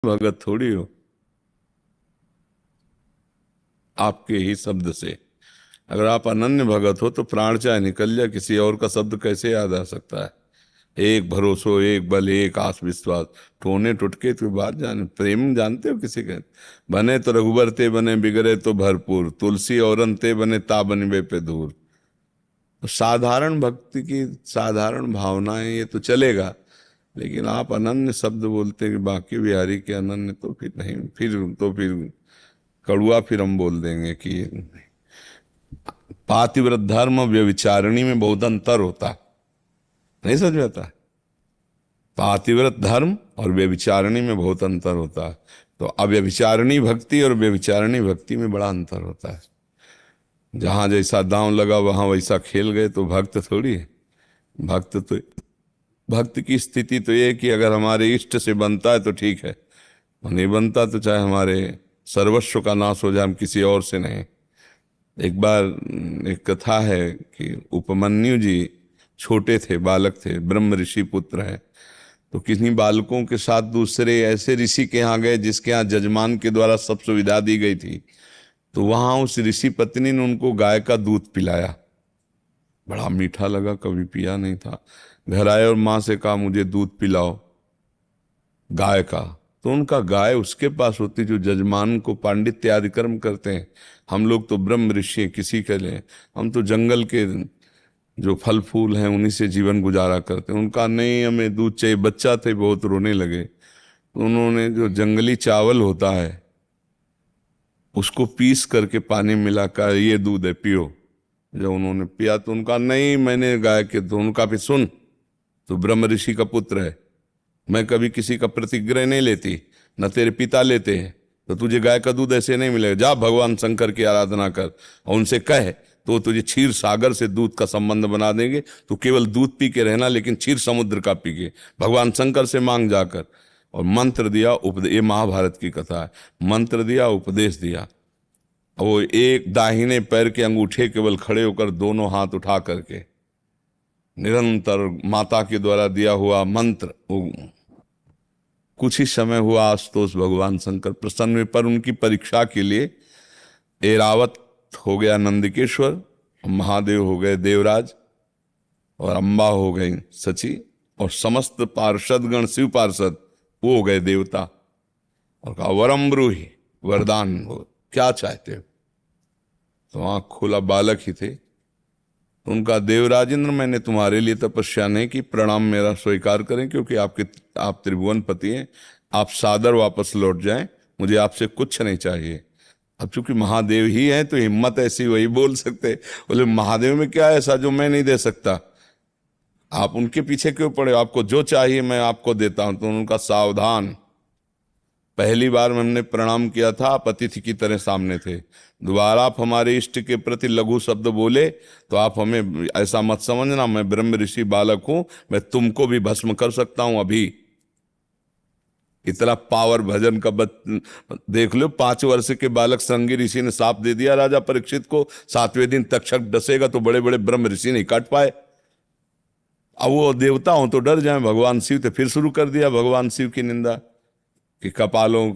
भगत थोड़ी हो, आपके ही शब्द से। अगर आप अनन्य भगत हो तो प्राण चाहे निकल जाए, किसी और का शब्द कैसे याद आ सकता है। एक भरोसो, एक बल, एक आस विश्वास, ठोने टुटके तो बात जाने। प्रेम जानते हो किसी के? बने तो रघुबर ते बने, बिगड़े तो भरपूर, तुलसी औरन ते बने, ता बनिबे पे दूर। तो साधारण भक्ति की साधारण भावनाएं ये तो चलेगा, लेकिन आप अनन्य शब्द बोलते हैं कि बाकी बिहारी के अनन्य, तो फिर नहीं, फिर कड़ुआ फिर हम बोल देंगे कि पातिव्रत धर्म और व्यभिचारिणी में बहुत अंतर होता है। नहीं समझ में आता? पातिव्रत धर्म और व्यभिचारिणी में बहुत अंतर होता है। तो अव्यभिचारिणी भक्ति और व्यभिचारिणी भक्ति में बड़ा अंतर होता है। जहां जैसा दांव लगा वहां वैसा खेल गए तो भक्त थोड़ी है। भक्त तो भक्त की स्थिति तो ये है कि अगर हमारे इष्ट से बनता है तो ठीक है, और नहीं बनता तो चाहे हमारे सर्वस्व का नाश हो जाए, हम किसी और से नहीं। एक बार एक कथा है कि उपमन्यु जी छोटे थे, बालक थे, ब्रह्म ऋषि पुत्र हैं। तो किन्हीं बालकों के साथ दूसरे ऐसे ऋषि के यहाँ गए जिसके यहाँ जजमान के द्वारा सब सुविधा दी गई थी। तो वहां उस ऋषि पत्नी ने उनको गाय का दूध पिलाया। बड़ा मीठा लगा, कभी पिया नहीं था। घर आए और माँ से कहा मुझे दूध पिलाओ गाय का। तो उनका गाय उसके पास होती जो जजमान को पांडित्य आदि कर्म करते हैं। हम लोग तो ब्रह्म ऋषि हैं, किसी के लिए, हम तो जंगल के जो फल फूल हैं उन्हीं से जीवन गुजारा करते हैं। उनका नहीं, हमें दूध चाहिए। बच्चा थे, बहुत रोने लगे। तो उन्होंने जो जंगली चावल होता है उसको पीस करके पानी मिलाकर, ये दूध है पियो। जब उन्होंने पिया तो उनका नहीं, मैंने गाय के, तो उनका भी सुन, तो ब्रह्म ऋषि का पुत्र है, मैं कभी किसी का प्रतिग्रह नहीं लेती, न तेरे पिता लेते हैं, तो तुझे गाय का दूध ऐसे नहीं मिलेगा। जा भगवान शंकर की आराधना कर और उनसे कह, तो तुझे क्षीर सागर से दूध का संबंध बना देंगे। तू केवल दूध पी के रहना, लेकिन क्षीर समुद्र का पी के भगवान शंकर से मांग जाकर। और मंत्र दिया, उपदेश, ये महाभारत की कथा है। मंत्र दिया, उपदेश दिया। वो एक दाहिने पैर के अंगूठे केवल खड़े होकर दोनों हाथ उठा करके निरंतर माता के द्वारा दिया हुआ मंत्र, वो कुछ ही समय हुआ, आशुतोष भगवान शंकर प्रसन्न हुए। पर उनकी परीक्षा के लिए एरावत हो गया नंदिकेश्वर, महादेव हो गए देवराज, और अम्बा हो गई सची, और समस्त पार्षदगण शिव पार्षद वो हो गए देवता। और कहा वरम ब्रूहि, वरदान हो, क्या चाहते हो? तो आंख खोला, बालक ही थे। तो उनका, देवराजेंद्र मैंने तुम्हारे लिए तपस्या नहीं की, प्रणाम मेरा स्वीकार करें, क्योंकि आप त्रिभुवन पति हैं। आप सादर वापस लौट जाएं, मुझे आपसे कुछ नहीं चाहिए। अब चूंकि महादेव ही हैं तो हिम्मत ऐसी वही बोल सकते। बोले महादेव में क्या है ऐसा जो मैं नहीं दे सकता? आप उनके पीछे क्यों पड़े? आपको जो चाहिए मैं आपको देता हूं। तो उनका, सावधान, पहली बार में हमने प्रणाम किया था, आप अतिथि की तरह सामने थे। दोबारा आप हमारे इष्ट के प्रति लघु शब्द बोले तो आप हमें ऐसा मत समझना, मैं ब्रह्म ऋषि बालक हूं, मैं तुमको भी भस्म कर सकता हूं अभी। इतना पावर भजन का देख लो। 5 वर्ष के बालक श्रृंगी ऋषि ने साप दे दिया राजा परीक्षित को, 7वें दिन तक्षक डसेगा तो बड़े बड़े ब्रह्म ऋषि नहीं काट पाए। अब वो देवता हो तो डर जाए। भगवान शिव तो फिर शुरू कर दिया भगवान शिव की निंदा, कि कपालों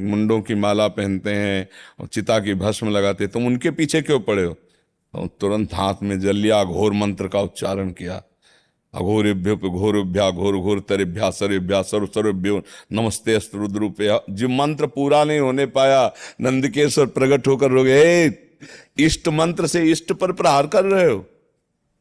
मुंडों की माला पहनते हैं और चिता की भस्म लगाते, तुम उनके पीछे क्यों पड़े हो? तो तुरंत हाथ में जल लिया, घोर मंत्र का उच्चारण किया। अघोरेभ्यो घोरभ्या घोर घोर तरेभ्या सर्वेभ्या सर्व सर्वेभ्यो नमस्ते अस्त्र रुद्रूपया। जो मंत्र पूरा नहीं होने पाया, नंदकेश्वर प्रकट होकर रोगे, इष्ट मंत्र से इष्ट पर प्रहार कर रहे हो?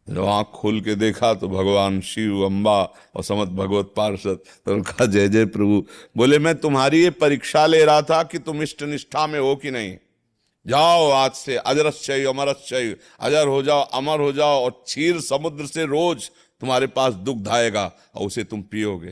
जब आंख खोल के देखा तो भगवान शिव, अम्बा और समस्त भगवत पार्षद। तो उनका जय जय प्रभु। बोले मैं तुम्हारी ये परीक्षा ले रहा था कि तुम इष्ट निष्ठा में हो कि नहीं। जाओ आज से अजरश्चय अमरश्चय, अजर हो जाओ, अमर हो जाओ, और क्षीर समुद्र से रोज तुम्हारे पास दुग्ध आएगा और उसे तुम पियोगे।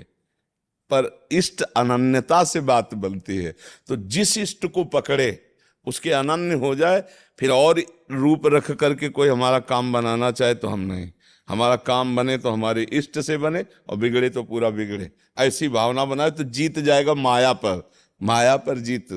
पर इष्ट अनन्यता से बात बनती है। तो जिस इष्ट को पकड़े उसके अनन्य हो जाए। फिर और रूप रख करके कोई हमारा काम बनाना चाहे तो हम नहीं। हमारा काम बने तो हमारे इष्ट से बने, और बिगड़े तो पूरा बिगड़े। ऐसी भावना बनाए तो जीत जाएगा माया पर। माया पर जीत